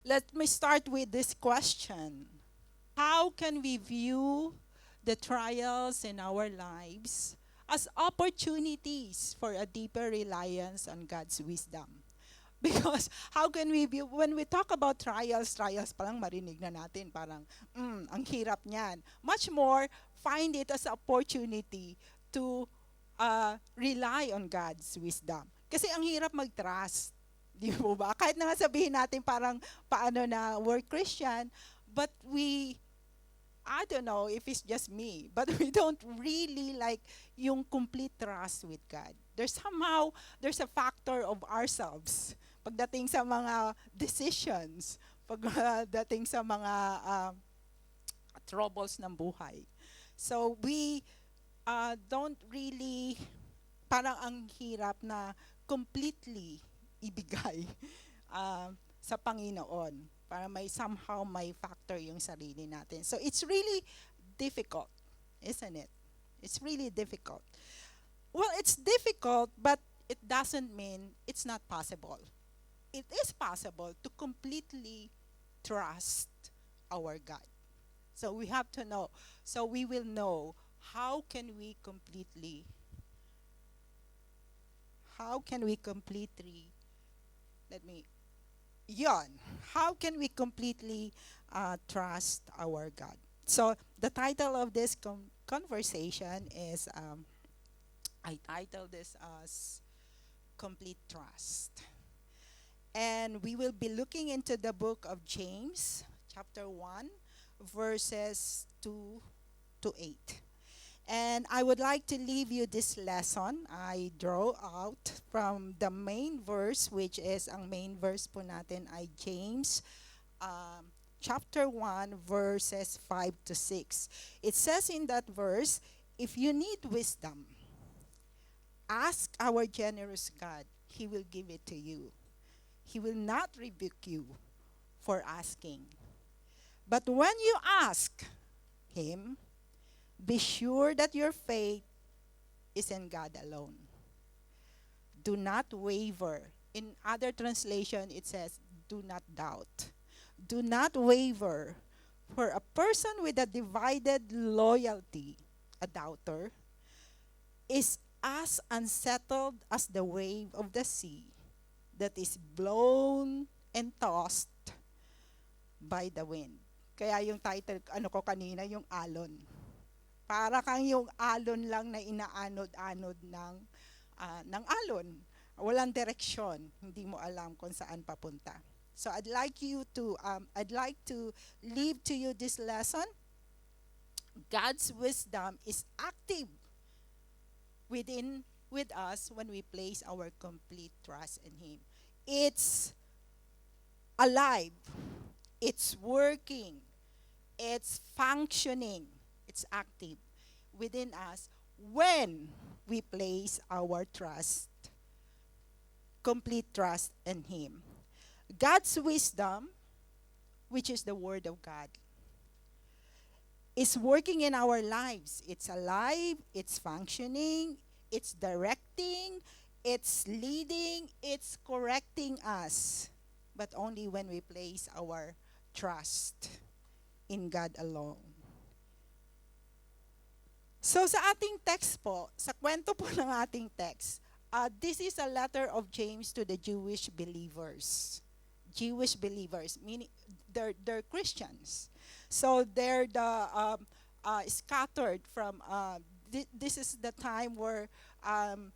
Let me start with this question. How can we view the trials in our lives as opportunities for a deeper reliance on God's wisdom? Because how can we view, when we talk about trials pa lang marinig na natin, parang, ang hirap niyan. Much more, find it as an opportunity to rely on God's wisdom. Kasi ang hirap mag-trust. Di mo ba? Kahit na nga sabihin natin parang paano na we're Christian, but I don't know if it's just me, but we don't really like yung complete trust with God. There's a factor of ourselves pagdating sa mga decisions, pagdating sa mga troubles ng buhay. So we don't really, parang ang hirap na completely ibigay sa Panginoon. Para may factor yung sarili natin. So it's really difficult, isn't it? It's really difficult. Well, it's difficult, but it doesn't mean it's not possible. It is possible to completely trust our God. So we have to know. So we will know how can we completely how can we completely let me yon how can we completely trust our God. So the title of this conversation is I titled this as Complete Trust, and we will be looking into the book of James chapter 1 verses 2 to 8. And I would like to leave you this lesson. I draw out from the main verse, which is, ang main verse po natin ay James chapter 1, verses 5 to 6. It says in that verse, if you need wisdom, ask our generous God. He will give it to you. He will not rebuke you for asking. But when you ask Him, be sure that your faith is in God alone. Do not waver. In other translation, it says, do not doubt. Do not waver. For a person with a divided loyalty, a doubter, is as unsettled as the wave of the sea that is blown and tossed by the wind. Kaya yung title, ko kanina, yung alon. Para kang yung alon lang na inaanod-anod ng alon. Walang direksyon, hindi mo alam kung saan papunta. So I'd like to leave to you this lesson. God's wisdom is active with us when we place our complete trust in Him. It's alive. It's working. It's functioning. It's active within us when we place our trust, complete trust in Him. God's wisdom, which is the Word of God, is working in our lives. It's alive, it's functioning, it's directing, it's leading, it's correcting us. But only when we place our trust in God alone. So sa ating text po, sa kwento po ng ating text, this is a letter of James to the Jewish believers. Jewish believers, meaning they're Christians. So they're scattered from, this is the time where, paano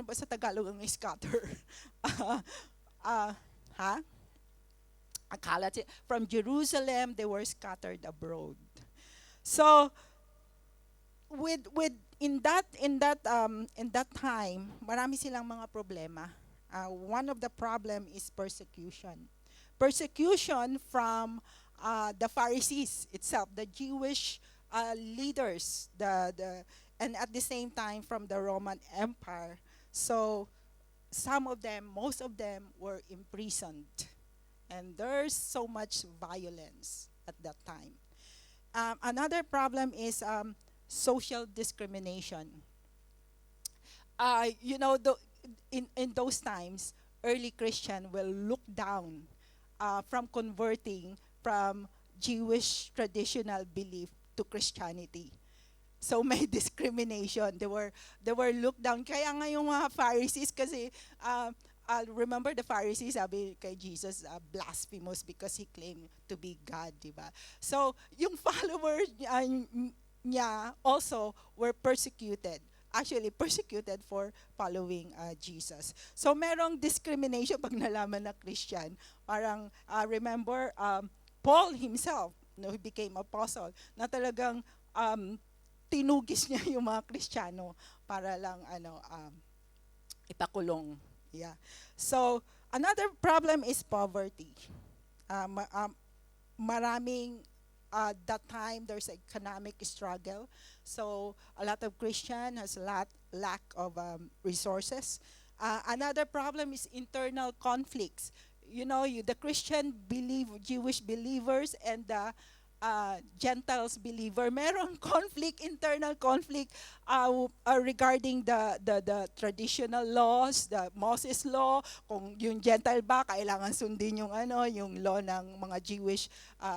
ba sa Tagalog ang scatter? Ha? Akala, from Jerusalem, they were scattered abroad. So, in that time, marami silang mga problema. One of the problem is persecution. Persecution from the Pharisees itself, the Jewish leaders, and at the same time from the Roman Empire. So most of them were imprisoned, and there's so much violence at that time. Another problem is social discrimination. You know, in those times, early Christian will look down from converting from Jewish traditional belief to Christianity. So may discrimination. They were looked down. Kaya nga yung mga Pharisees kasi remember the Pharisees sabi kay Jesus blasphemous because he claimed to be God, di ba? So yung followers niya also were persecuted. Actually persecuted for following Jesus. So merong discrimination pag nalaman na Christian. Parang remember Paul himself, no, he became apostle, na talagang tinugis niya yung mga Kristiyano para lang ipakulong. Yeah. So another problem is poverty. Maraming that time there's economic struggle. So a lot of Christian has lack of resources. Another problem is internal conflicts. The Christian Jewish believers and the Gentiles believer, merong conflict, internal conflict regarding the traditional laws, the Moses law. Kung yung Gentile ba, kailangan sundin yung law ng mga Jewish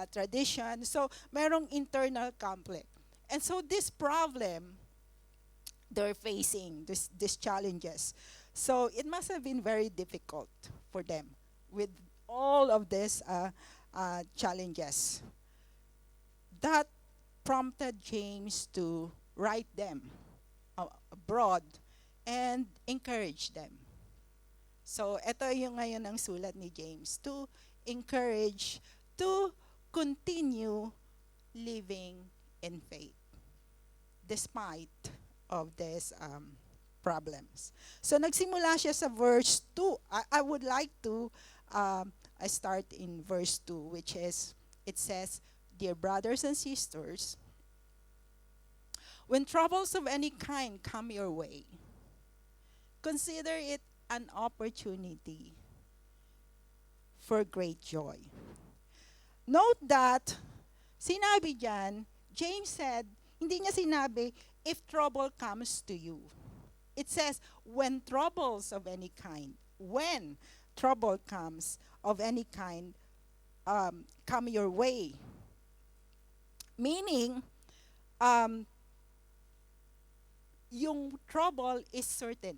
tradition. So, merong internal conflict. And so this problem, they're facing, these challenges. So, it must have been very difficult for them with all of these challenges. That prompted James to write them abroad and encourage them. So, ito yung ngayon ang sulat ni James, to encourage to continue living in faith despite of these problems. So, nagsimula siya sa verse 2. I would like to I start in verse 2, which is, it says, "Dear brothers and sisters, when troubles of any kind come your way, consider it an opportunity for great joy." Note that, sinabi dyan, James said, hindi niya sinabi, if trouble comes to you. It says, when troubles of any kind, when trouble comes of any kind, come your way. Meaning, yung trouble is certain.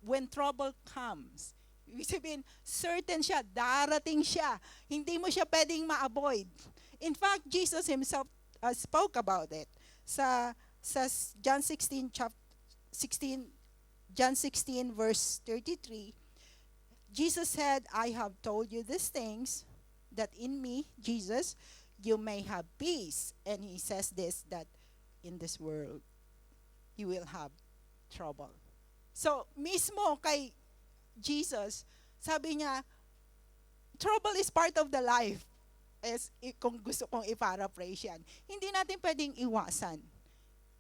When trouble comes, ibig sabihin, certain siya, darating siya. Hindi mo siya pwedeng ma-avoid. In fact, Jesus himself spoke about it. Sa John 16, John 16 verse 33, Jesus said, "I have told you these things, that in me, Jesus, you may have peace." And he says this, that in this world, you will have trouble. So, mismo kay Jesus, sabi niya, trouble is part of the life. Kung gusto kong i-paraphrase yan. Hindi natin pwedeng iwasan.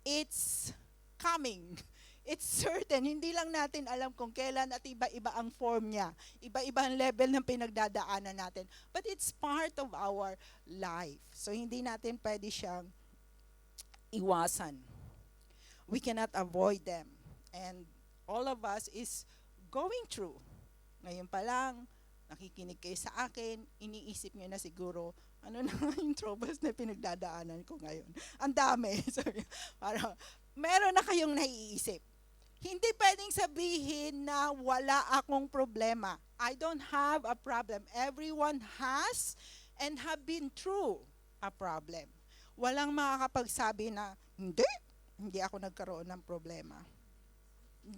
It's coming. It's certain. Hindi lang natin alam kung kailan at iba-iba ang form niya. Iba-iba ang level ng pinagdadaanan natin. But it's part of our life. So, hindi natin pwede siyang iwasan. We cannot avoid them. And all of us is going through. Ngayon pa lang, nakikinig kayo sa akin, iniisip nyo na siguro, ano na yung troubles na pinagdadaanan ko ngayon. Ang dami. So, parang, meron na kayong naiisip. Hindi pwedeng sabihin na wala akong problema. I don't have a problem. Everyone has and have been through a problem. Walang makakapagsabi na, hindi ako nagkaroon ng problema.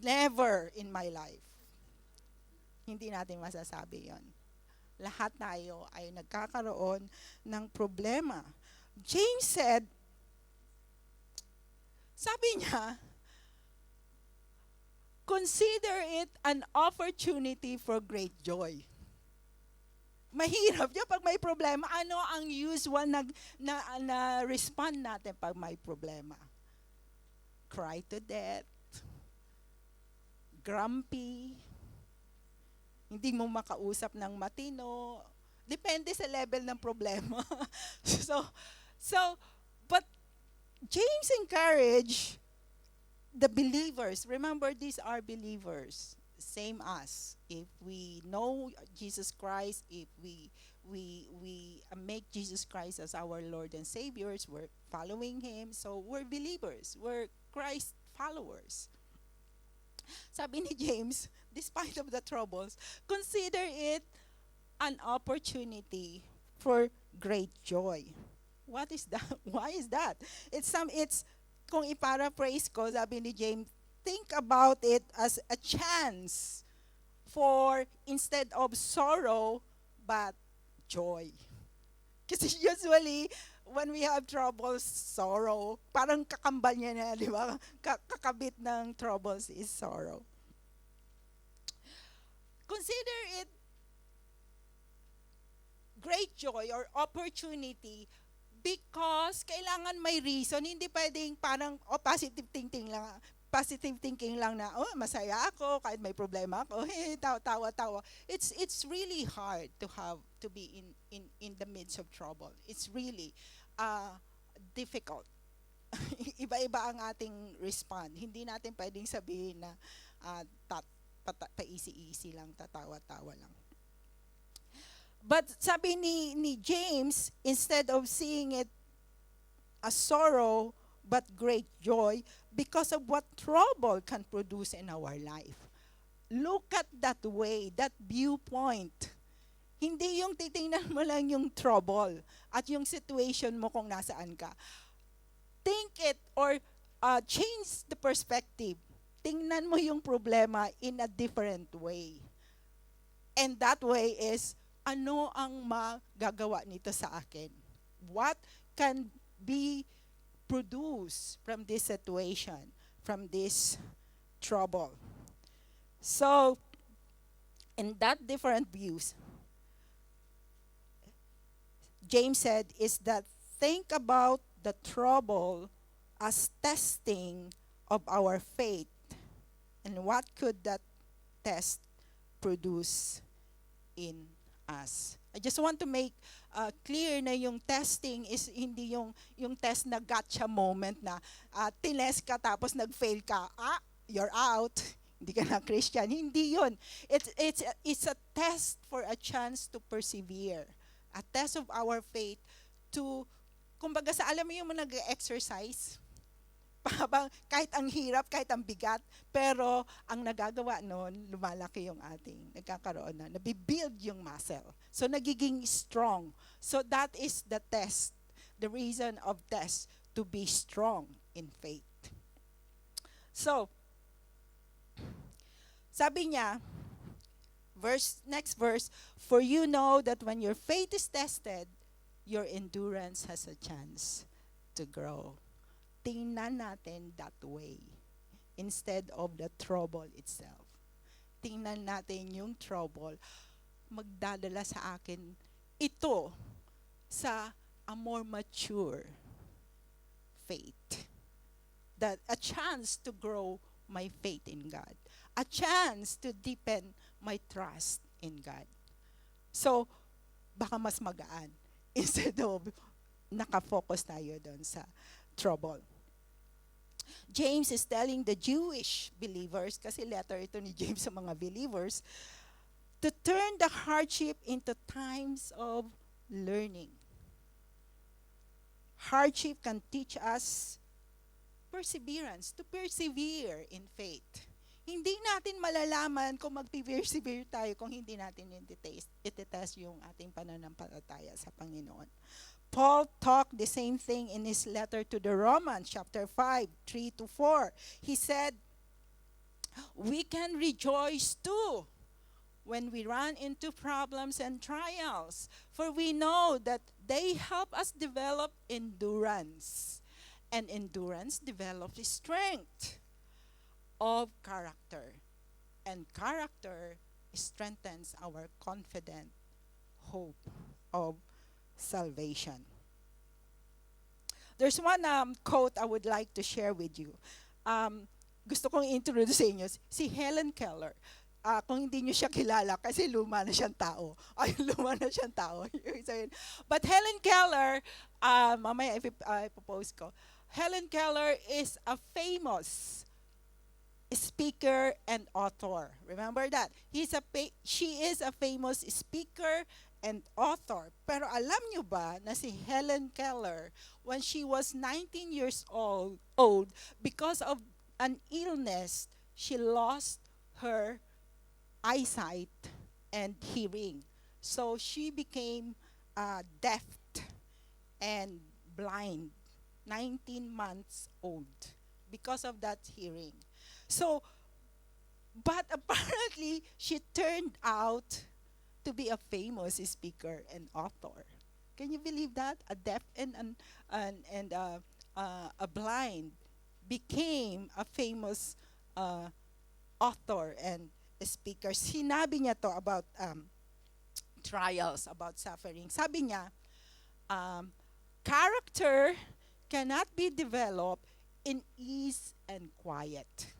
Never in my life. Hindi natin masasabi yon. Lahat tayo ay nagkakaroon ng problema. James said, sabi niya, consider it an opportunity for great joy. Mahirap yun pag may problema. Ano ang usual na respond natin pag may problema? Cry to death. Grumpy. Hindi mo makausap ng matino. Depende sa level ng problema. But James encouraged the believers. Remember, these are believers. Same as. if we know Jesus Christ, if we make Jesus Christ as our Lord and Saviors, we're following Him, so we're believers, we're Christ followers. Sabi ni James, despite of the troubles, consider it an opportunity for great joy. What is that? Why is that? It's kung i-paraphrase ko, sabi ni James, think about it as a chance for instead of sorrow but joy. Kasi usually when we have troubles, sorrow, parang kakambal niya na, di ba? Kakabit ng troubles is sorrow. Consider it great joy or opportunity because kailangan may reason. Hindi pwedeng parang positive thinking lang na, oh, masaya ako kahit may problema ako. Hey, tawa. It's really hard to be in the midst of trouble. It's really difficult. Iba-iba ang ating respond. Hindi natin pwedeng sabihin na pa-easy-easy lang, tatawa-tawa lang. But sabi ni James, instead of seeing it as sorrow but great joy because of what trouble can produce in our life. Look at that way, that viewpoint. Hindi yung titingnan mo lang yung trouble at yung situation mo kung nasaan ka. Think it or change the perspective. Tingnan mo yung problema in a different way. And that way is, ano ang magagawa nito sa akin? What can be produced from this situation, from this trouble? So, in that different views, James said is that think about the trouble as testing of our faith. And what could that test produce in us? I just want to make clear na yung testing is hindi yung test na gotcha moment na tinest ka tapos nag-fail ka, you're out, hindi ka na Christian. Hindi yun. It's a test for a chance to persevere. A test of our faith to, kumbaga sa alam mo yung nag-exercise, kahit ang hirap, kahit ang bigat, pero ang nagagawa noon, lumalaki yung nagkakaroon na, nabibuild yung muscle. So, nagiging strong. So, that is the test, the reason of test, to be strong in faith. So, sabi niya, next verse, for you know that when your faith is tested, your endurance has a chance to grow. Tingnan natin that way instead of the trouble itself. Tingnan natin yung trouble, magdadala sa akin ito sa a more mature faith. That a chance to grow my faith in God. A chance to deepen my trust in God. So, baka mas magaan instead of nakafocus tayo doon sa trouble. James is telling the Jewish believers, kasi letter ito ni James sa mga believers, to turn the hardship into times of learning. Hardship can teach us perseverance, to persevere in faith. Hindi natin malalaman kung mag-persevere tayo kung hindi natin iti-test yung ating pananampalataya sa Panginoon. Paul talked the same thing in his letter to the Romans, chapter 5, 3-4. He said, we can rejoice too when we run into problems and trials, for we know that they help us develop endurance. And endurance develops strength of character. And character strengthens our confident hope of salvation. There's one quote I would like to share with you. Gusto kong introduce sa inyo si Helen Keller. Kung hindi nyo siya kilala, kasi luma na siyang tao. Luma na siyang tao. But Helen Keller, mamaya ipopost ko. Helen Keller is a famous speaker and author. Remember that? She is a famous speaker and author. Pero alam nyo ba na si Helen Keller, when she was 19 years old, because of an illness, she lost her eyesight and hearing. So she became deaf and blind, 19 months old, because of that hearing. So, but apparently, she turned out to be a famous speaker and author. Can you believe that? A deaf and a blind became a famous uh, author and speaker. Sinabi niya to about trials, about suffering. Sabi niya, um, character cannot be developed in ease and quiet.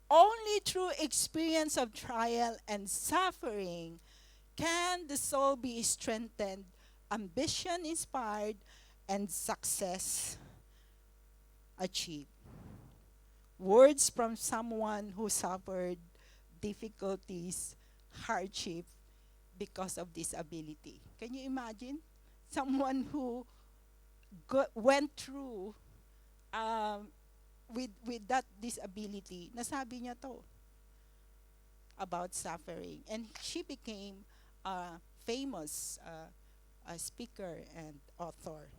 Only through experience of trial and suffering can the soul be strengthened, ambition inspired, and success achieved. Words from someone who suffered difficulties, hardship because of disability. Can you imagine? Someone who went through um, with that disability, nasabi niya to about suffering. And she became a famous speaker and author.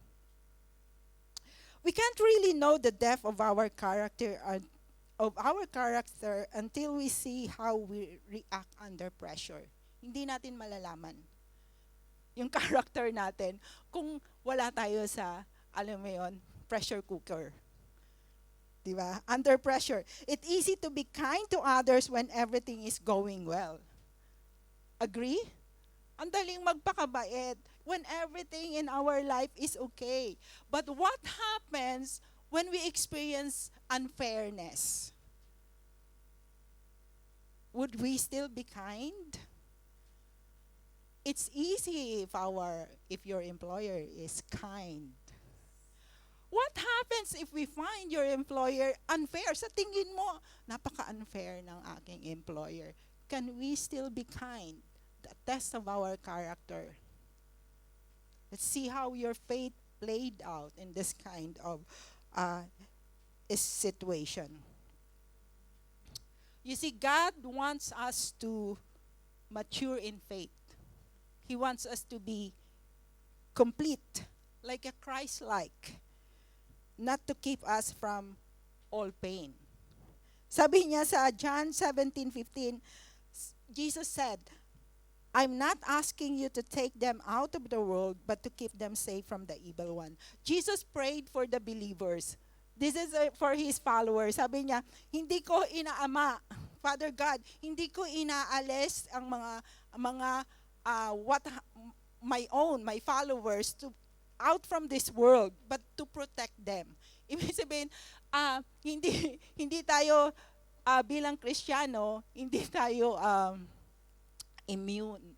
We can't really know the depth of our character until we see how we react under pressure. Hindi natin malalaman yung character natin kung wala tayo sa, alam mo yun, pressure cooker. Diba? Under pressure. It's easy to be kind to others when everything is going well. Agree? Ang daling magpakabait when everything in our life is okay. But what happens when we experience unfairness? Would we still be kind? It's easy if your employer is kind. What happens if we find your employer unfair? Sa tingin mo, napaka-unfair ng aking employer. Can we still be kind? The test of our character. Let's see how your faith played out in this kind of situation. You see, God wants us to mature in faith. He wants us to be complete, like a Christ-like, not to keep us from all pain. Sabi niya sa John 17:15, Jesus said, I'm not asking you to take them out of the world, but to keep them safe from the evil one. Jesus prayed for the believers. This is for His followers. Sabi niya, hindi ko inaama, Father God, hindi ko inaalis ang mga my followers to out from this world, but to protect them. Ibig sabihin, hindi tayo bilang Kristiyano, hindi tayo immune.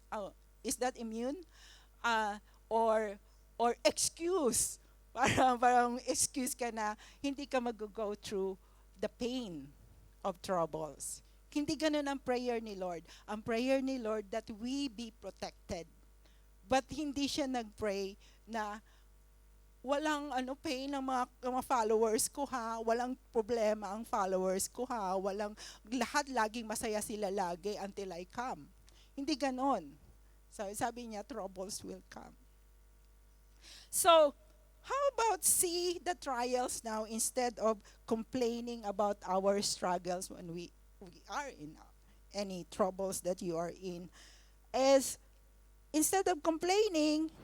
Is that immune? Or excuse. Parang excuse ka na hindi ka mag-go through the pain of troubles. Hindi ganun ang prayer ni Lord. Ang prayer ni Lord that we be protected. But hindi siya nag-pray na walang pain ng mga followers ko ha, walang problema ang followers ko ha, walang lahat laging masaya sila lagi until I come. Hindi ganon. So sabi niya, troubles will come. So, how about see the trials now instead of complaining about our struggles when we are in any troubles that you are in? As instead of complaining,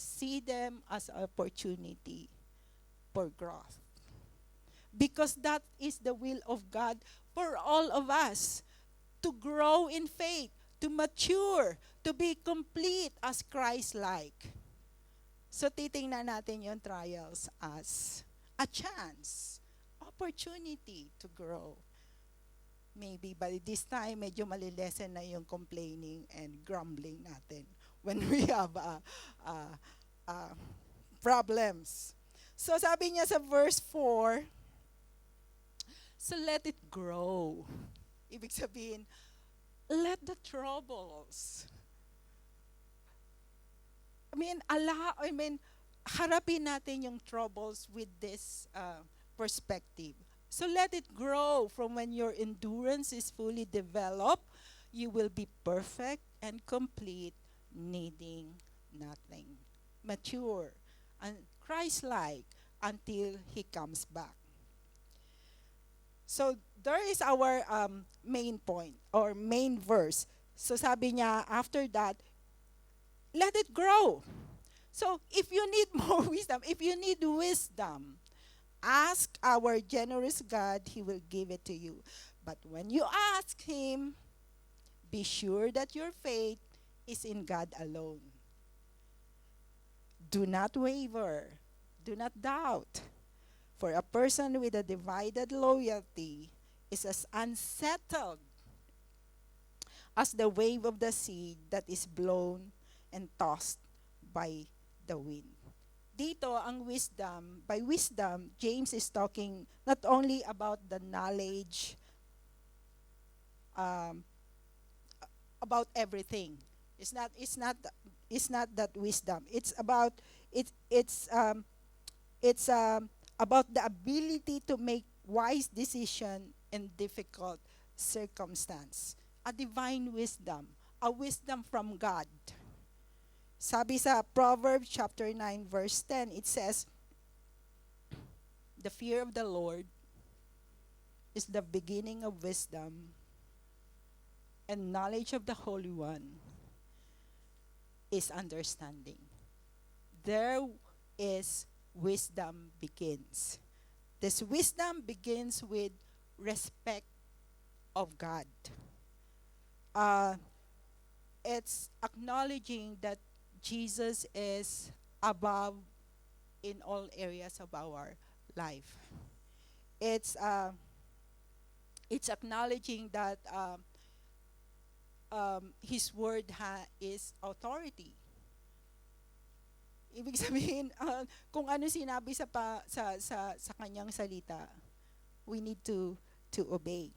see them as an opportunity for growth. Because that is the will of God for all of us, to grow in faith, to mature, to be complete as Christ-like. So titingnan natin yung trials as a chance, opportunity to grow. Maybe by this time, medyo malilesen na yung complaining and grumbling natin when we have problems. So sabi niya sa verse 4, So let it grow. Ibig sabihin, let the troubles. Harapin natin yung troubles with this perspective. So let it grow. From when your endurance is fully developed, you will be perfect and complete, needing nothing. Mature and Christ-like until He comes back. So there is our main point or main verse. So sabi niya, after that, let it grow. So if you need more wisdom, if you need wisdom, ask our generous God, He will give it to you. But when you ask Him, be sure that your faith is in God alone. Do not waver. Do not doubt. For a person with a divided loyalty is as unsettled as the wave of the sea that is blown and tossed by the wind. Dito, ang wisdom, by wisdom, James is talking not only about the knowledge um, about everything. It's not that wisdom. It's about it's about the ability to make wise decision in difficult circumstance. A divine wisdom, a wisdom from God. Sabi sa Proverbs chapter 9 verse 10, it says, "The fear of the Lord is the beginning of wisdom, and knowledge of the Holy One is understanding." There is wisdom begins. This wisdom begins with respect of God. It's acknowledging that Jesus is above in all areas of our life. It's acknowledging that His word is authority. Ibig sabihin, kung ano sinabi sa kanyang salita, we need to obey.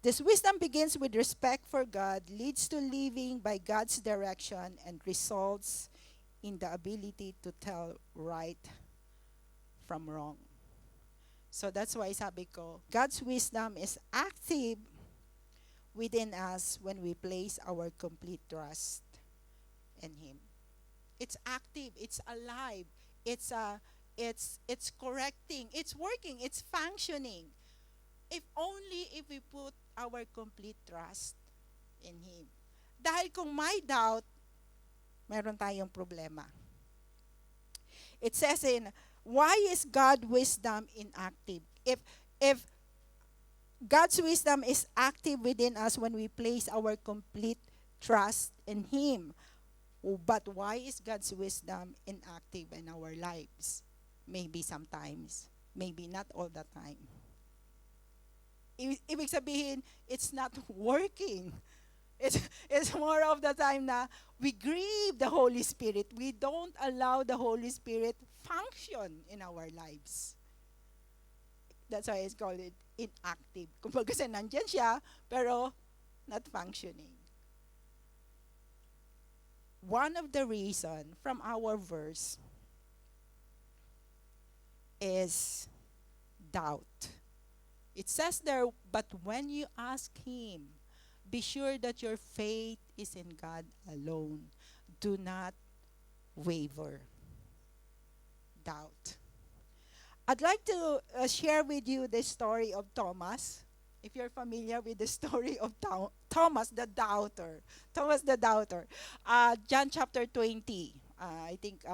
This wisdom begins with respect for God, leads to living by God's direction, and results in the ability to tell right from wrong. So that's why sabi ko, God's wisdom is active within us when we place our complete trust in Him. It's active, it's alive, it's correcting, it's working, it's functioning. If only if we put our complete trust in Him. Dahil kung may doubt, meron tayong problema. It says in, why is God wisdom inactive? If God's wisdom is active within us when we place our complete trust in Him, but why is God's wisdom inactive in our lives? Maybe sometimes, maybe not all the time. Ibig sabihin, it's not working. It's more of the time na we grieve the Holy Spirit. We don't allow the Holy Spirit function in our lives. That's why it's called it inactive. Kumbaga kasi nandyan siya, pero not functioning. One of the reason from our verse is doubt. It says there, but when you ask Him, be sure that your faith is in God alone. Do not waver. Doubt. I'd like to share with you the story of Thomas. If you're familiar with the story of Thomas the doubter. Thomas the doubter. John chapter 20. I think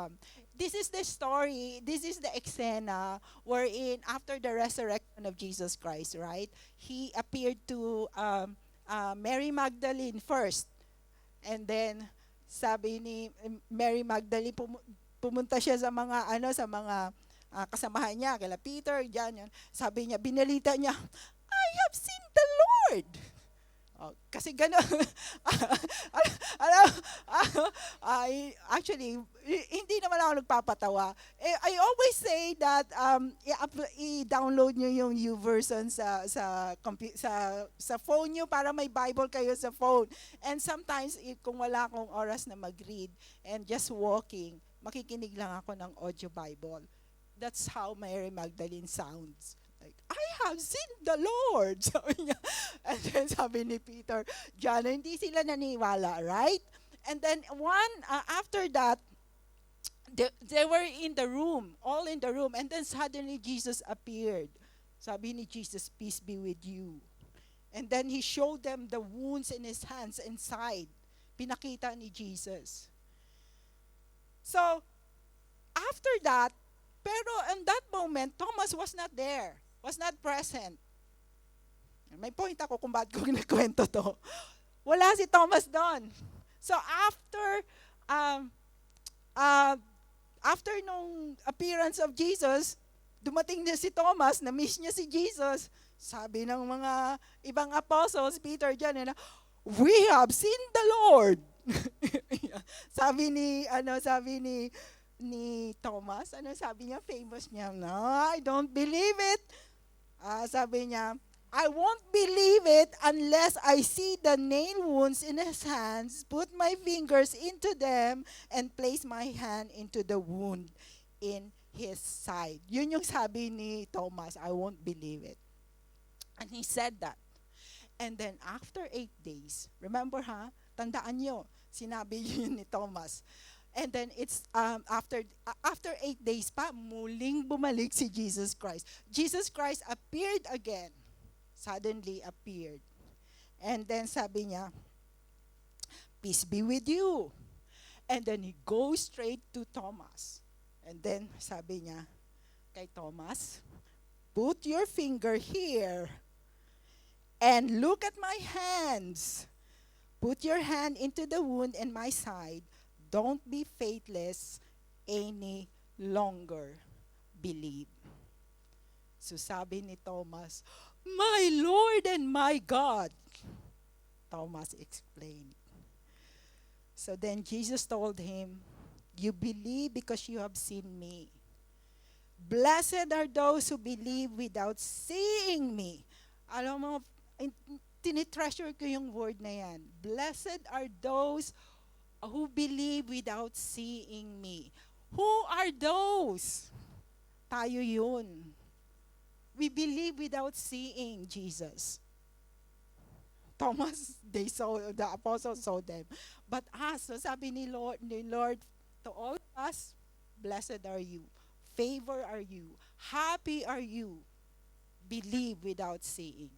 this is the story, this is the eksena wherein after the resurrection of Jesus Christ, right? He appeared to Mary Magdalene first. And then sabi ni Mary Magdalene, pumunta siya sa mga kasamahan niya, kila Peter, John, yun. Sabi niya, binalita niya, I have seen the Lord. Oh, kasi gano'n. Actually, hindi naman ako nagpapatawa. I always say that i-download nyo yung YouVersion sa phone nyo para may Bible kayo sa phone. And sometimes, kung wala akong oras na mag-read and just walking, makikinig lang ako ng audio Bible. That's how Mary Magdalene sounds. Like, I have seen the Lord. Sabi niya. And then sabi ni Peter, John, hindi sila naniwala, right? And then after that, they were in the room, all in the room. And then suddenly Jesus appeared. Sabi ni Jesus, peace be with you. And then he showed them the wounds in his hands and side. Pinakita ni Jesus. So, after that, pero in that moment, Thomas was not there, was not present. May point ako kung bakit ko kinakwento to. Wala si Thomas doon. So after nung appearance of Jesus, dumating na si Thomas, na-miss niya si Jesus. Sabi ng mga ibang apostles, Peter, John, we have seen the Lord. sabi ni Thomas, sabi niya, famous niya, no, I don't believe it. Sabi niya, I won't believe it unless I see the nail wounds in his hands, put my fingers into them, and place my hand into the wound in his side. Yun yung sabi ni Thomas, I won't believe it. And he said that. And then after 8 days, remember tandaan nyo, sinabi yun ni Thomas. And then it's after 8 days pa, muling bumalik si Jesus Christ. Jesus Christ appeared again. Suddenly appeared. And then sabi niya, peace be with you. And then he goes straight to Thomas. And then sabi niya kay Thomas, put your finger here and look at my hands. Put your hand into the wound in my side. Don't be faithless any longer. Believe. So sabi ni Thomas, my Lord and my God. Thomas explained. So then Jesus told him, you believe because you have seen me. Blessed are those who believe without seeing me. Alam mo, tinitreasure ko yung word na yan. Blessed are those who believe without seeing me. Who are those? Tayo yun. We believe without seeing Jesus. Thomas, the apostles saw them. But us, so sabi ni Lord, to all of us, blessed are you. Favor are you. Happy are you. Believe without seeing.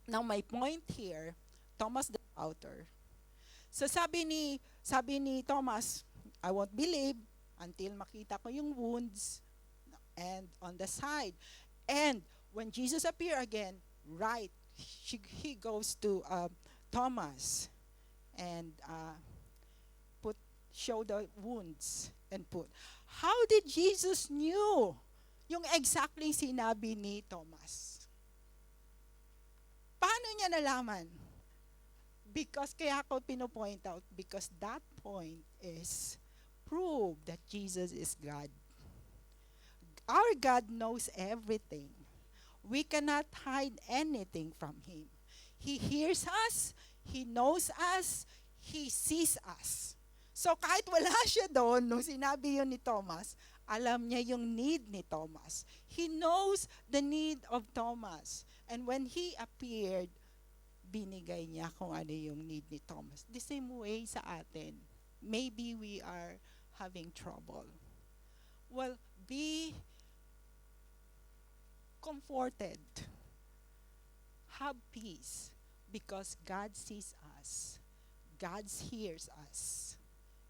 Now my point here, Thomas the doubter. So sabi ni Thomas, I won't believe until makita ko yung wounds and on the side. And when Jesus appeared again, right, he goes to Thomas and show the wounds and put. How did Jesus knew yung exactly sinabi ni Thomas? Paano niya nalaman? Because kaya ako pinopoint out, because that point is prove that Jesus is God. Our God knows everything. We cannot hide anything from Him. He hears us, He knows us, He sees us. So kahit wala siya doon, nung sinabi yun ni Thomas, alam niya yung need ni Thomas. He knows the need of Thomas. And when He appeared, binigay niya kung ano yung need ni Thomas. The same way sa atin. Maybe we are having trouble. Well, be comforted. Have peace because God sees us. God hears us.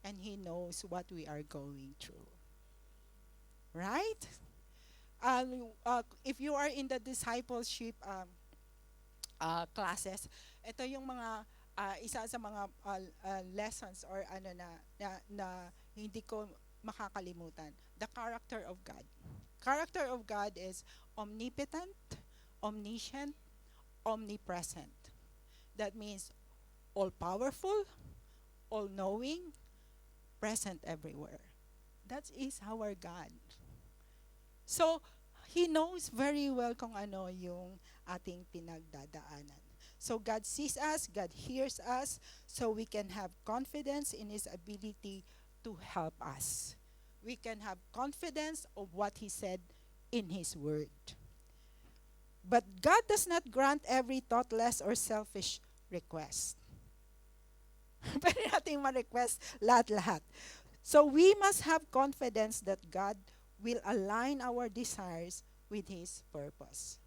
And He knows what we are going through. Right? If you are in the discipleship classes, ito yung mga isa sa mga lessons or na hindi ko makakalimutan. The character of God. Character of God is omnipotent, omniscient, omnipresent. That means all-powerful, all-knowing, present everywhere. That is our God. So, He knows very well kung ano yung ating pinagdadaanan. So, God sees us, God hears us, so we can have confidence in His ability to help us. We can have confidence of what He said in His Word. But God does not grant every thoughtless or selfish request. Pwede nating ma-request lahat-lahat. So we must have confidence that God will align our desires with His purpose.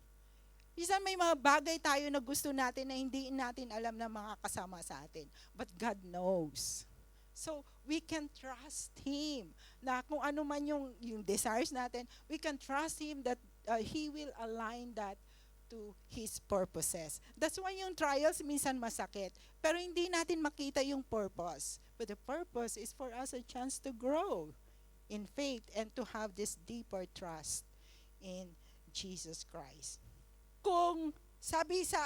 Minsan may mga bagay tayo na gusto natin na hindi natin alam na mga kasama sa atin. But God knows. So we can trust Him na kung ano man yung desires natin, we can trust Him that He will align that to His purposes. That's why yung trials minsan masakit. Pero hindi natin makita yung purpose. But the purpose is for us a chance to grow in faith and to have this deeper trust in Jesus Christ. Kung sabi sa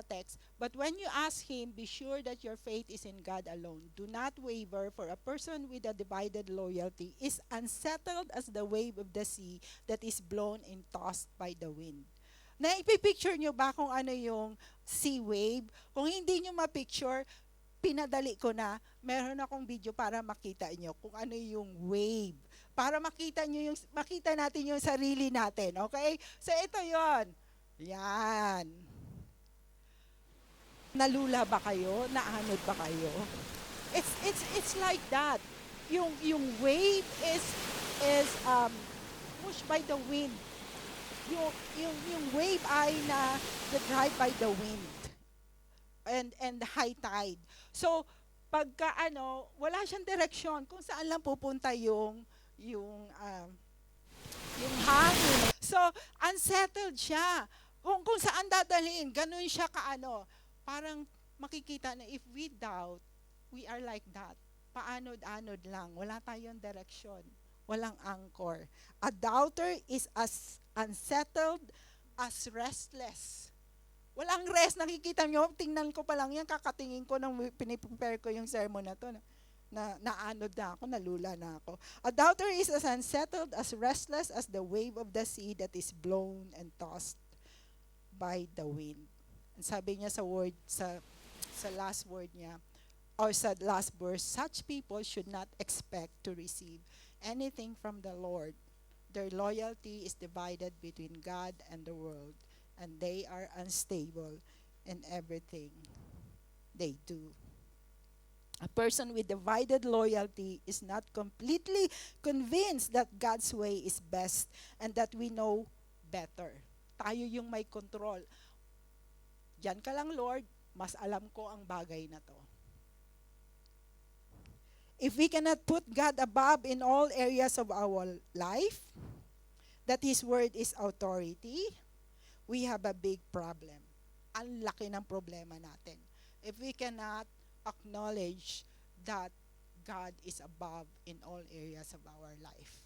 text, but when you ask Him, be sure that your faith is in God alone. Do not waver, for a person with a divided loyalty is unsettled as the wave of the sea that is blown and tossed by the wind. Naipipicture nyo ba kung ano yung sea wave? Kung hindi nyo ma-picture, pinadali ko na, meron akong video para makita nyo kung ano yung wave. Para makita natin yung sarili natin, okay? So ito yon. Yan. Nalula ba kayo? Naanod ba kayo? It's like that. Yung wave is pushed by the wind. Yung wave ay na drive by the wind and the high tide. So pagka wala siyang direksyon kung saan lang pupunta yung hangin. So unsettled siya. Kung saan dadalhin, ganun siya parang makikita na if we doubt, we are like that. Paanod-anod lang. Wala tayong direksyon. Walang anchor. A doubter is as unsettled as restless. Walang rest. Nakikita nyo, tingnan ko pa lang yan, kakatingin ko nung piniprepare ko yung sermon na to. Naanod na ako, nalula na ako. A doubter is as unsettled, as restless as the wave of the sea that is blown and tossed by the wind. And sabi niya sa last word niya, or sa last verse, such people should not expect to receive anything from the Lord. Their loyalty is divided between God and the world, and they are unstable in everything they do. A person with divided loyalty is not completely convinced that God's way is best and that we know better. Tayo yung may control. Diyan ka lang, Lord, mas alam ko ang bagay na to. If we cannot put God above in all areas of our life, that His word is authority, we have a big problem. Ang laki ng problema natin. If we cannot acknowledge that God is above in all areas of our life.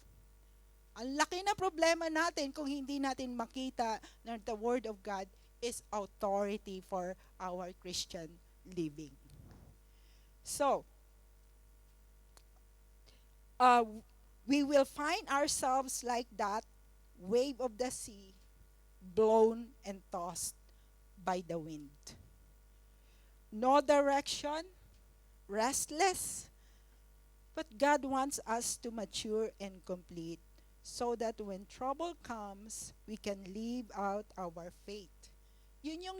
Ang laki na problema natin kung hindi natin makita na the Word of God is authority for our Christian living. So, we will find ourselves like that wave of the sea, blown and tossed by the wind. No direction, restless, but God wants us to mature and complete so that when trouble comes, we can live out our faith. Yun yung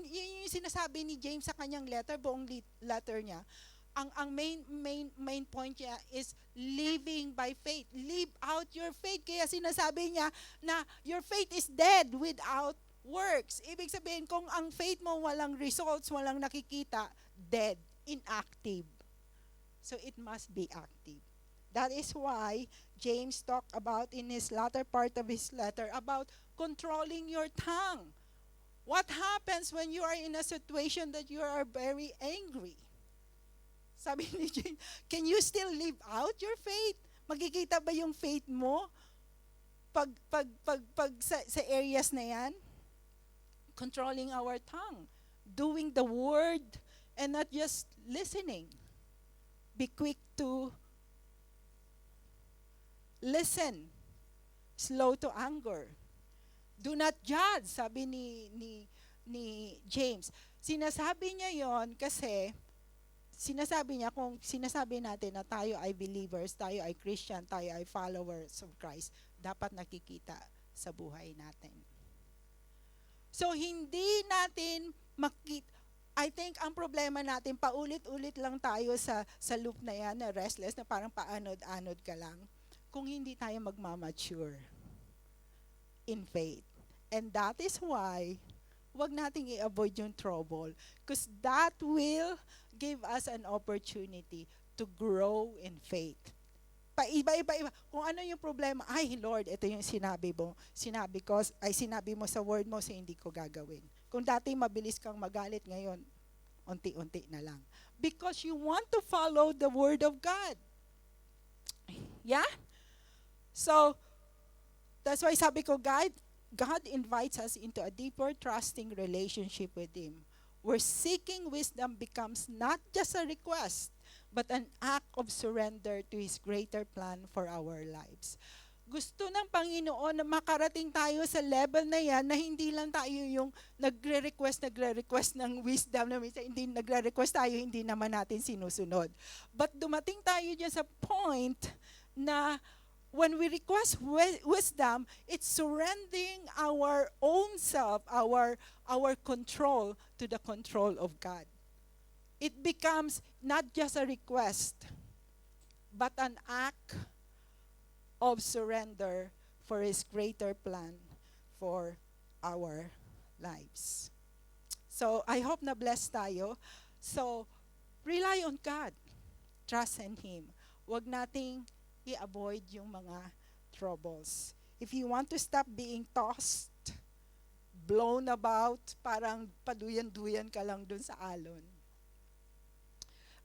sinasabi ni James sa kanyang letter, buong letter niya. Ang main point niya is living by faith. Live out your faith. Kaya sinasabi niya na your faith is dead without works. Ibig sabihin, kung ang faith mo walang results, walang nakikita, dead, inactive. So it must be active. That is why James talked about in his latter part of his letter about controlling your tongue. What happens when you are in a situation that you are very angry? Sabi ni James, can you still live out your faith? Magkikita ba yung faith mo pag sa areas na yan? Controlling our tongue, doing the word and not just listening. Be quick to Listen, slow to anger. Do not judge, sabi ni James. Sinasabi niya yon kasi sinasabi niya kung sinasabi natin na tayo ay believers, tayo ay Christian, tayo ay followers of Christ, dapat nakikita sa buhay natin. So hindi natin I think ang problema natin, paulit-ulit lang tayo sa loop na yan, na restless, na parang paanod-anod ka lang, kung hindi tayo magmamature in faith. And that is why, wag nating i-avoid yung trouble. Because that will give us an opportunity to grow in faith. Paiba-iba-iba. Kung ano yung problema, ay Lord, ito yung sinabi mo. Sinabi mo sa word mo, so hindi ko gagawin. Kung dati mabilis kang magalit, ngayon, unti-unti na lang. Because you want to follow the word of God. Yeah? So, that's why sabi ko, God invites us into a deeper, trusting relationship with Him, where seeking wisdom becomes not just a request, but an act of surrender to His greater plan for our lives. Gusto ng Panginoon na makarating tayo sa level na yan, na hindi lang tayo yung nagre-request ng wisdom, na minsan hindi nagre-request tayo, hindi naman natin sinusunod. But dumating tayo dyan sa point na when we request wisdom, it's surrendering our own self, our control to the control of God. It becomes not just a request, but an act of surrender for His greater plan for our lives. So, I hope na blessed tayo. So, rely on God. Trust in Him. Huwag nating i-avoid yung mga troubles. If you want to stop being tossed, blown about, parang paduyan-duyan ka lang dun sa alon,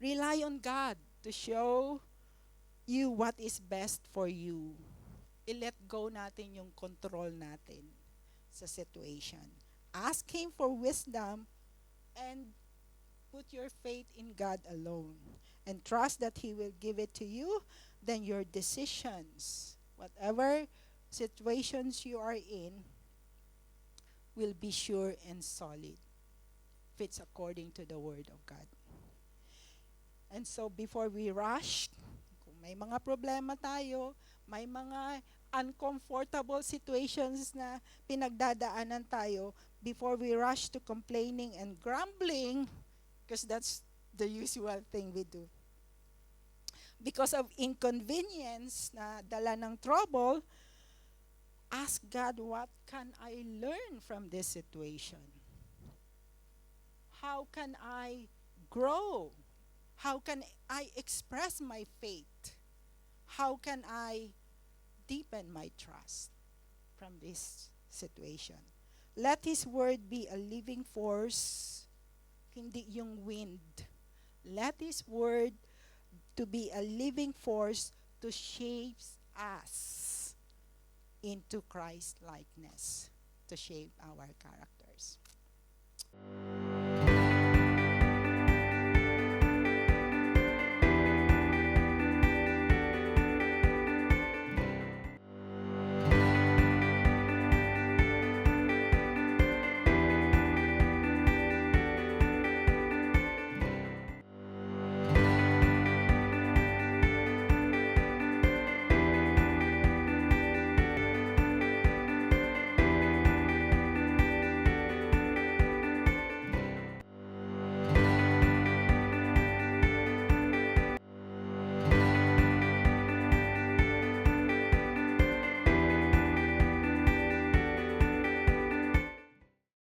rely on God to show you what is best for you. I-let go natin yung control natin sa situation. Ask Him for wisdom and put your faith in God alone. And trust that He will give it to you. Then your decisions, whatever situations you are in, will be sure and solid. Fits according to the Word of God. And so before we rush, kung may mga problema tayo, may mga uncomfortable situations na pinagdadaanan tayo, before we rush to complaining and grumbling, because that's the usual thing we do. Because of inconvenience na dala ng trouble, ask God, what can I learn from this situation? How can I grow? How can I express my faith? How can I deepen my trust from this situation? Let His word be a living force, hindi yung wind. Let His word to be a living force to shape us into Christ likeness, to shape our characters.